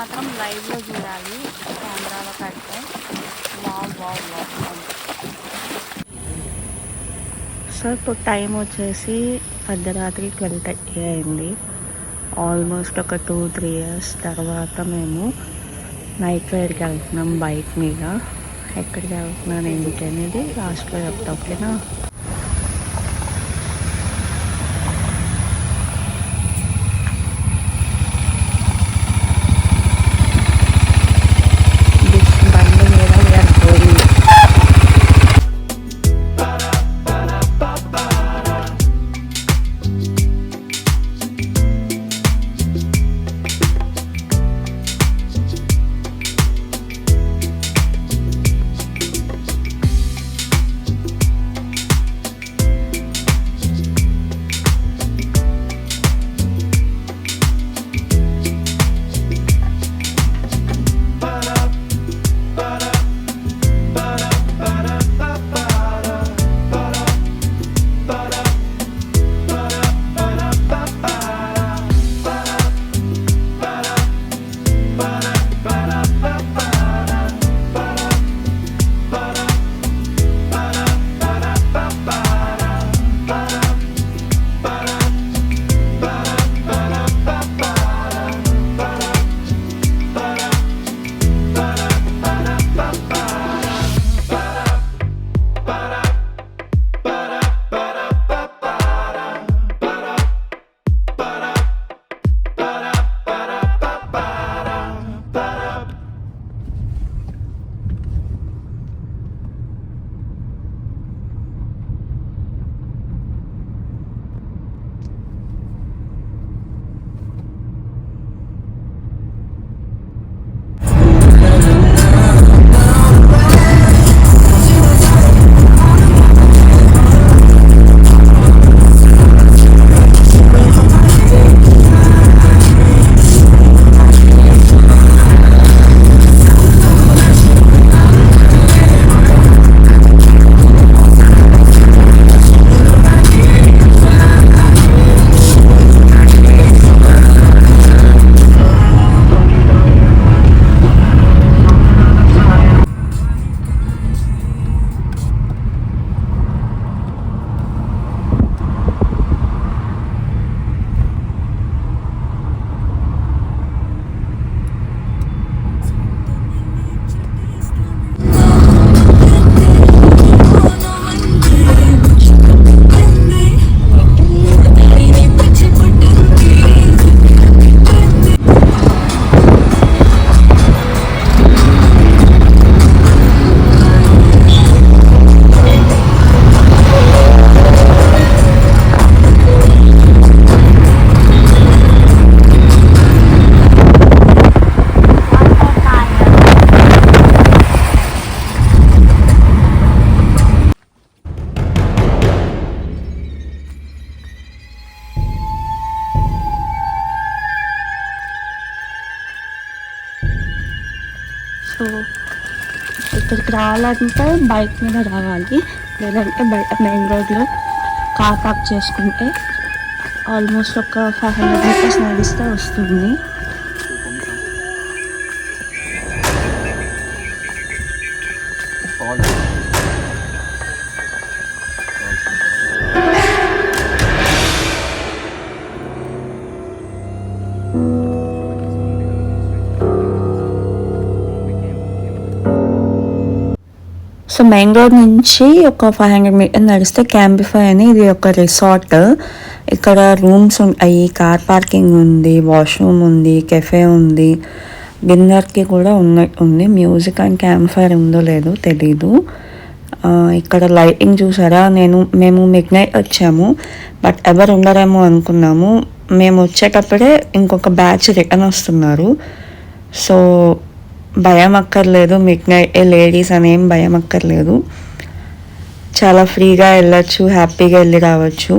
మాత్రం లైవ్లో చూడాలి, కెమెరాలో పెడితే వావ్ వావ్ వావ్. సో ఇప్పుడు టైం వచ్చేసి అర్ధరాత్రి 12:30 అయింది. ఆల్మోస్ట్ ఒక 2-3 ఇయర్స్ తర్వాత మేము నైట్ రైడ్కి వెళ్తున్నాం బైక్ మీద. ఎక్కడికి వెళ్తున్నాను ఏంటి అనేది లాస్ట్లో చెప్తా, ఓకేనా? సో ఇక్కడికి రావాలంటే బైక్ మీద రావాలి, లేదంటే బయట మెయిన్ రోడ్లో కార్ పార్క్ చేసుకుంటే ఆల్మోస్ట్ ఒక 500 మీటర్స్ నడిస్తే వస్తుంది. సో మెయిన్ రోడ్ నుంచి ఒక 500 మీటర్ నడిస్తే క్యాంబిఫై అని, ఇది ఒక రిసార్ట్. ఇక్కడ రూమ్స్ ఉంటాయి, కార్ పార్కింగ్ ఉంది, వాష్రూమ్ ఉంది, కెఫే ఉంది, డిన్నర్కి కూడా ఉంది. మ్యూజిక్ అండ్ క్యాంప్ ఫైర్ ఉందో లేదో తెలీదు. ఇక్కడ లైటింగ్ చూసారా, మేము మిడ్ నైట్ వచ్చాము, బట్ ఎవరు ఉండరేమో అనుకున్నాము. మేము వచ్చేటప్పుడే ఇంకొక బ్యాచ్ రిటర్న్ వస్తున్నారు. సో భయం అక్కర్లేదు, మిడ్ నైట్ లేడీస్ అనేం భయం అక్కర్లేదు, చాలా ఫ్రీగా వెళ్ళచ్చు, హ్యాపీగా వెళ్ళి రావచ్చు.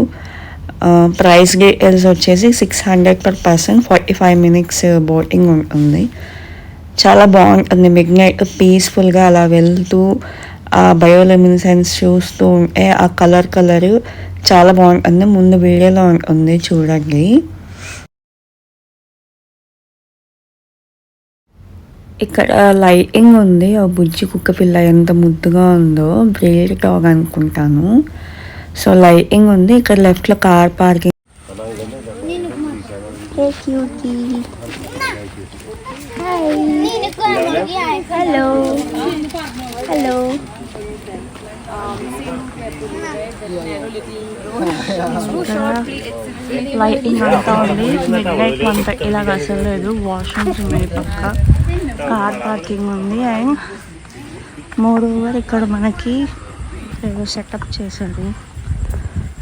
ప్రైస్ డీటెయిల్స్ వచ్చేసి 600 per person, 45 minutes బోటింగ్ ఉంటుంది. చాలా బాగుంటుంది మిడ్ నైట్ పీస్ఫుల్గా అలా వెళ్తూ ఆ బయోలెమినెసెన్స్ చూస్తూ ఉంటే ఆ కలర్ చాలా బాగుంటుంది. ముందు వీడియోలో ఉంటుంది చూడండి. ఇక్కడ లైటింగ్ ఉంది. ఆ బుజ్జి కుక్క పిల్ల ఎంత ముద్దుగా ఉందో, బ్రీడ్ డాగ్ అనుకుంటాను. సో లైటింగ్ ఉంది. ఇక్కడ లెఫ్ట్లో car parking. Hello hello lighting అంతా ఉంది. మిడ్ నైట్ 1:30 ఇలాగ అసలు లేదు. వాష్రూమ్స్ ఉన్నాయి పక్క, కార్ పార్కింగ్ ఉంది. అండ్ మోర్ ఓవర్ ఇక్కడ మనకి ఏదో సెటప్ చేశారు.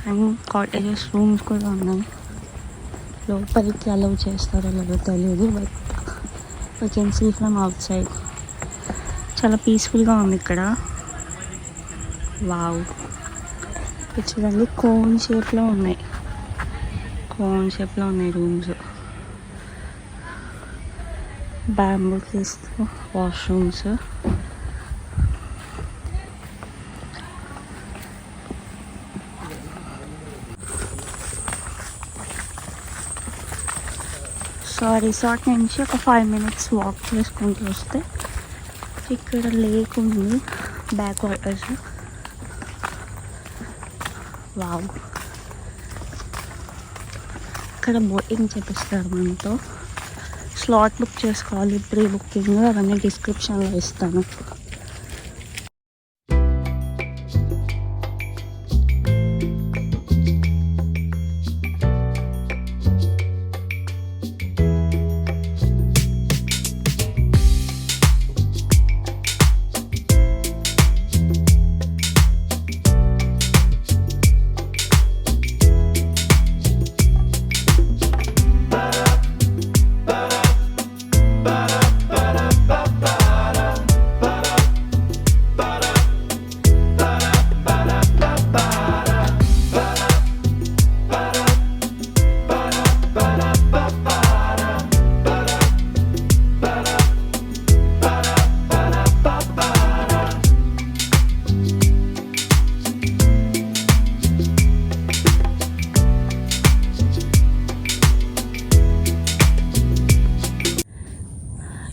అండ్ కాటేజెస్ రూమ్స్ కూడా ఉన్నాయి. లోపలికి అలౌ చేస్తారో లేదో తెలియదు, but we can see from outside. చాలా పీస్ఫుల్గా ఉంది ఇక్కడ. వావ్, ఇది చూడండి, కోన్ షేప్లో ఉన్నాయి. రూమ్స్. బ్యాంబూ కేస్తో వాష్రూమ్స్. సో రిసార్ట్ నుంచి ఒక 5 minutes వాక్ చేసుకుంటూ వస్తే ఇక్కడ లేక్ ఉంది, బ్యాక్ వాటర్స్. వావ్, ఇక్కడ బోటింగ్ చేపిస్తారు మనతో. స్లాట్ బుక్ చేసుకోవాలి, ప్రీ బుకింగ్. అవన్నీ డిస్క్రిప్షన్లో ఇస్తాను.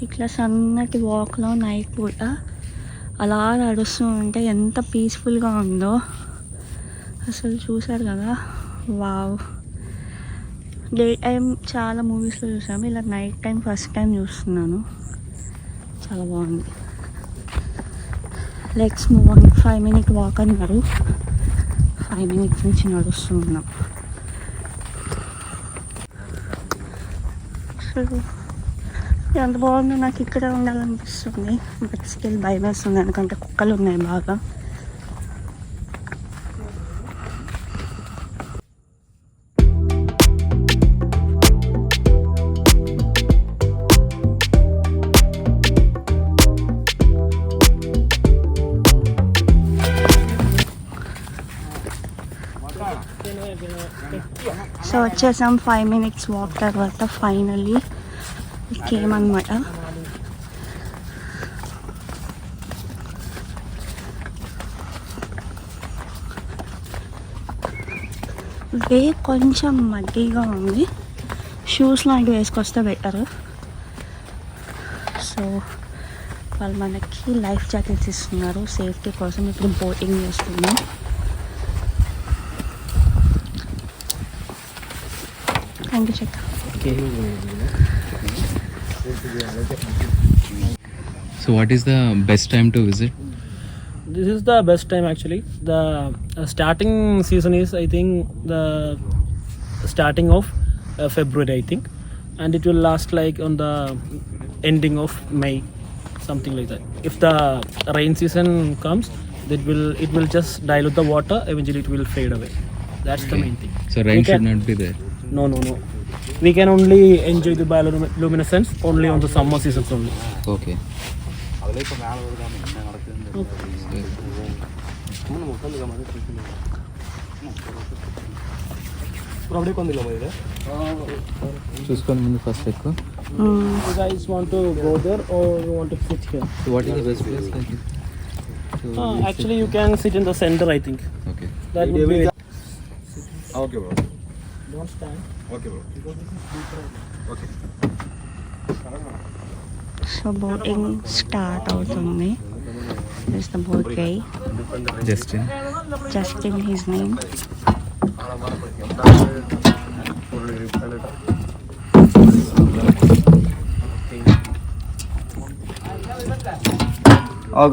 ఇట్లా సన్నటి వాక్లో నైట్ పూట అలా నడుస్తూ ఉంటే ఎంత పీస్ఫుల్గా ఉందో అసలు. చూసారు కదా, వావ్. డే టైం చాలా మూవీస్లో చూసాము, ఇలా నైట్ టైం ఫస్ట్ టైం చూస్తున్నాను. చాలా బాగుంది. Let's move on. 5 minute walk అన్నారు. 5 minutes నుంచి నడుస్తున్నాం. సో ఎంత బాగుందో, నాకు ఇక్కడ ఉండాలనిపిస్తుంది. బట్ స్టిల్ భయం వేస్తుంది, ఎందుకంటే కుక్కలు ఉన్నాయి బాగా. సో వచ్చేసాం 5 minutes వాక్ తర్వాత ఫైనల్లీ కేమన్నమాట. వే కొంచెం మడ్డీగా ఉంది. షూస్ లాంటివి వేసుకొస్తే బెటర్. సో వాళ్ళు మనకి లైఫ్ జాకెట్స్ ఇస్తున్నారు సేఫ్టీ కోసం. ఇప్పుడు బోటింగ్ చేస్తున్నాం. థ్యాంక్ యూ చెక్క. So what is the best time to visit? This is the best time actually. The starting season is, I think, the starting of February, I think, and it will last like on the ending of May, something like that. If the rain season comes, it will just dilute the water. Eventually it will fade away. That's the main thing. So rain should not be there. No. We can only enjoy the bioluminescence only on the summer seasons only. Okay. చూసుకొని ముందు first ఎక్కువ. You guys want to go there or you want to sit here? So what is the best place like it? Actually you can sit in the center, I think. Okay. That would be. Okay, bro. Don't stand. Okay, bro. Because this is deeper. Okay. So boating start అవుతుంది. This the boat guy, Justin. Justin his name.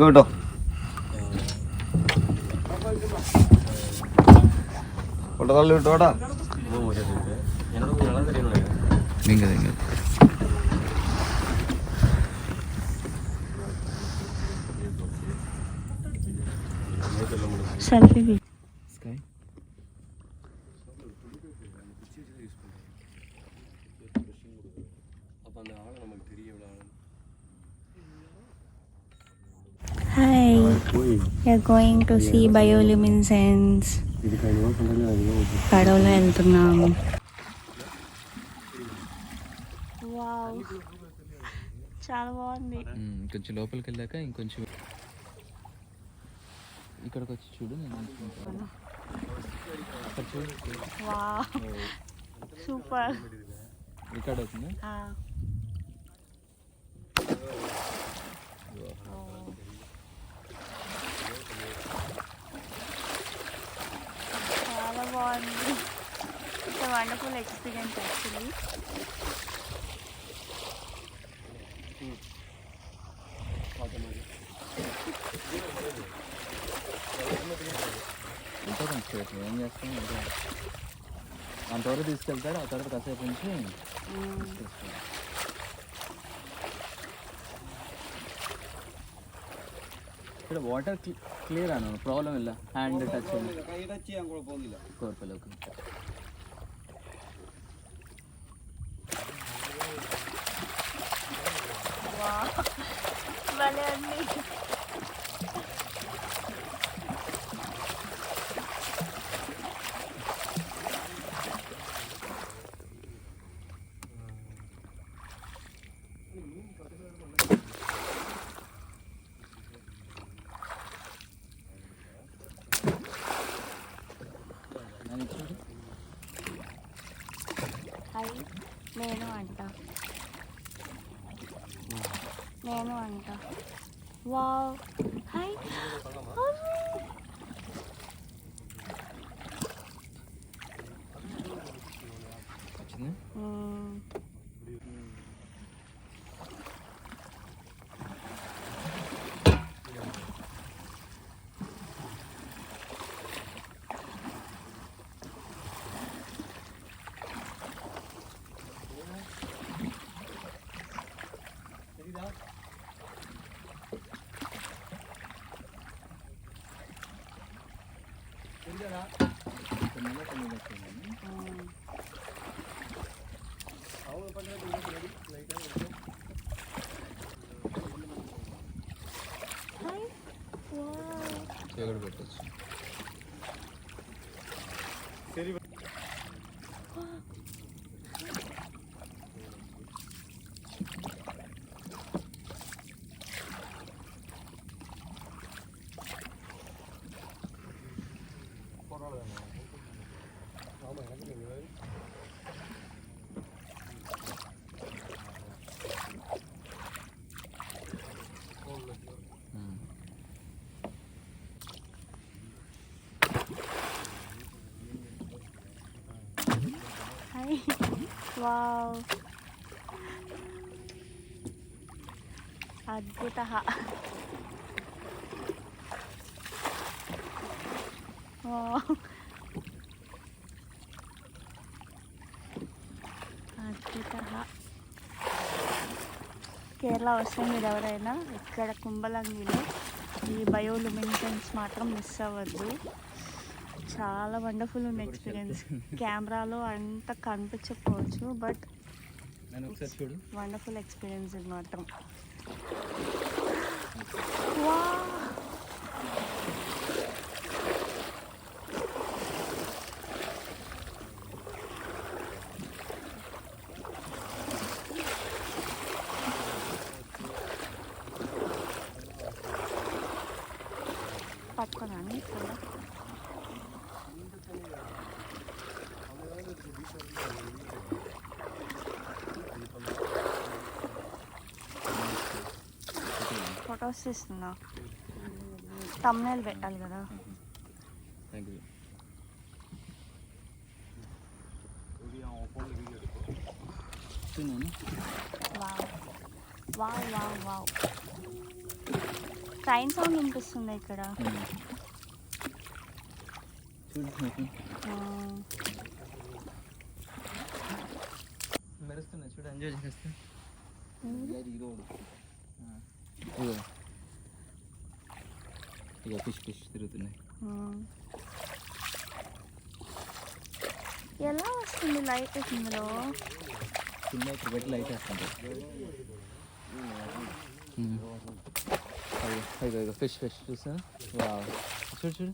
കേട്ടോ കൊട്ടത്തള്ളി വിട്ടോടാ. దింగ దింగ. Selfie. Sky. Hi, you're going to see bioluminescence. పడవలో వెళ్తున్నాము. Wow, చాలా బాగుంది. కొంచెం లోపలికి వెళ్ళాక ఇంకొంచెం ఇక్కడికి వచ్చి చూడు. నేను ఇక్కడ చూడు. Wow, super. రికార్డ్ అవుతుంది. చాలా బాగుంది. It's a wonderful experience actually. ఇంకా కొంచెం ఏం చేస్తాం, అంతవరకు తీసుకెళ్తారు. ఆ తర్వాత కాసేపు నుంచి ఇక్కడ వాటర్ క్లియర్ ఆను, ప్రాబ్లం ಇಲ್ಲ. హ్యాండ్ టచ్ కుഴപ്പമില്ല. భలే ఉంది. హాయ్, నేను అంట. Wow, hi. వచ్చింది. చీకటి పెట్టచ్చు. హాయ్. వావ్, అద్భుతः. వావ్, అద్భుతः. కేరళ వస్తే మీరు ఎవరైనా ఇక్కడ కుంభలంగిలో ఈ బయోలుమినెసెన్స్ మాత్రం మిస్ అవ్వద్దు. చాలా వండర్ఫుల్ ఉంది ఎక్స్పీరియన్స్. కెమెరాలో అంత కనిపించకపోవచ్చు, బట్ చూడు. వండర్ఫుల్ ఎక్స్పీరియన్స్ ఇది మాత్రం. వావ్, పట్టుకున్నాను ఇక్కడ. ఫొటోస్ తీస్తున్నా, తమ్నేల్ పెట్టాలి కదా. Thank you. Wow wow wow wow, train sound వినిపిస్తుంది ఇక్కడ. మెరుస్తున్నాయి చూడు, ఎంజాయ్ చేస్తే. ఇక ఫిష్ తిరుగుతున్నాయి. ఎలా వస్తుంది లైట్ ఇందులో? చిన్న ఇక్కడ పెట్టి లైట్ వేస్తుంది. ఇక ఫిష్ చూసా, చూడు చూడు.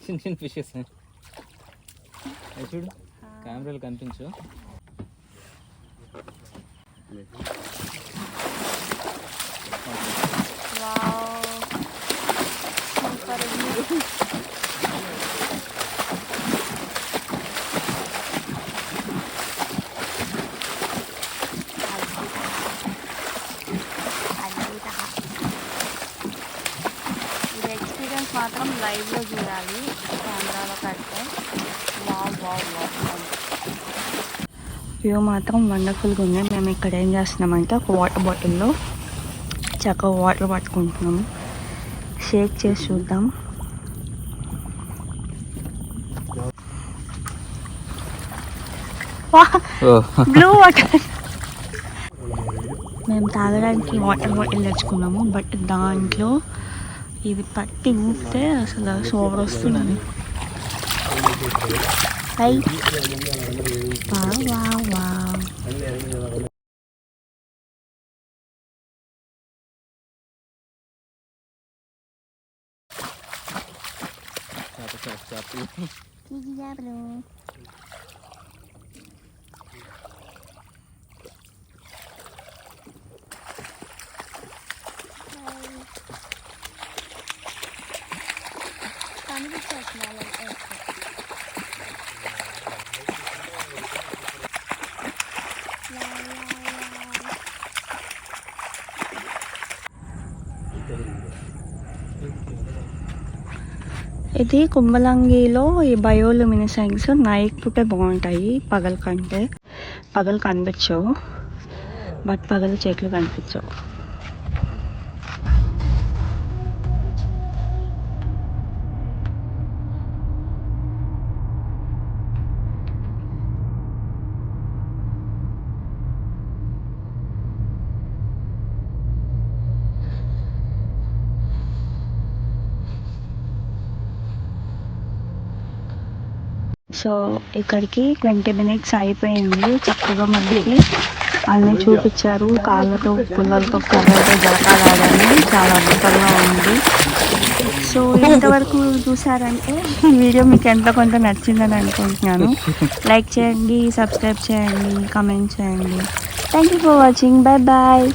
చిన్న చిన్న ఫిషెస్ చూడు, కెమెరాలు కనిపించు. ఇది ఎక్స్పీరియన్స్ మాత్రం లైవ్లో చూడాలి, కెమెరాలో కడితే. వావ్ వావ్ వావ్, వ్యూ మాత్రం వండర్ఫుల్గా ఉంది. మేము ఇక్కడ ఏం చేస్తున్నామంటే ఒక వాటర్ బాటిల్లో చక్కగా వాటర్ పట్టుకుంటున్నాము. షేక్ చేసి చూద్దాం. Blue water. మేము తాగడానికి వాటర్ బాటిల్ తెచ్చుకున్నాము, బట్ దాంట్లో ఇది పట్టి ఊపితే అసలు సోవర్ వస్తుంది. Wow wow wow. చేపలు కనిపించేస్తున్నాయి. ఇది కుంభలంగిలో ఈ బయోలుమినిసెన్స్ నైట్ పూటే బాగుంటాయి, పగలు కంటే. పగలు కనిపించవు, బట్ పగలు చెట్లు కనిపించవు. సో ఇక్కడికి 20 minutes అయిపోయింది. చక్కగా మనకి అన్నీ చూపించారు. కాళ్ళతో పుల్లలతో కర్రతో జరకాలని చాలా అద్భుతంగా ఉంది. సో ఇంతవరకు చూసారంటే వీడియో మీకు ఎంత కొంత నచ్చిందని అనుకుంటున్నాను. లైక్ చేయండి, సబ్స్క్రైబ్ చేయండి, కామెంట్ చేయండి. Thank you for watching. Bye bye.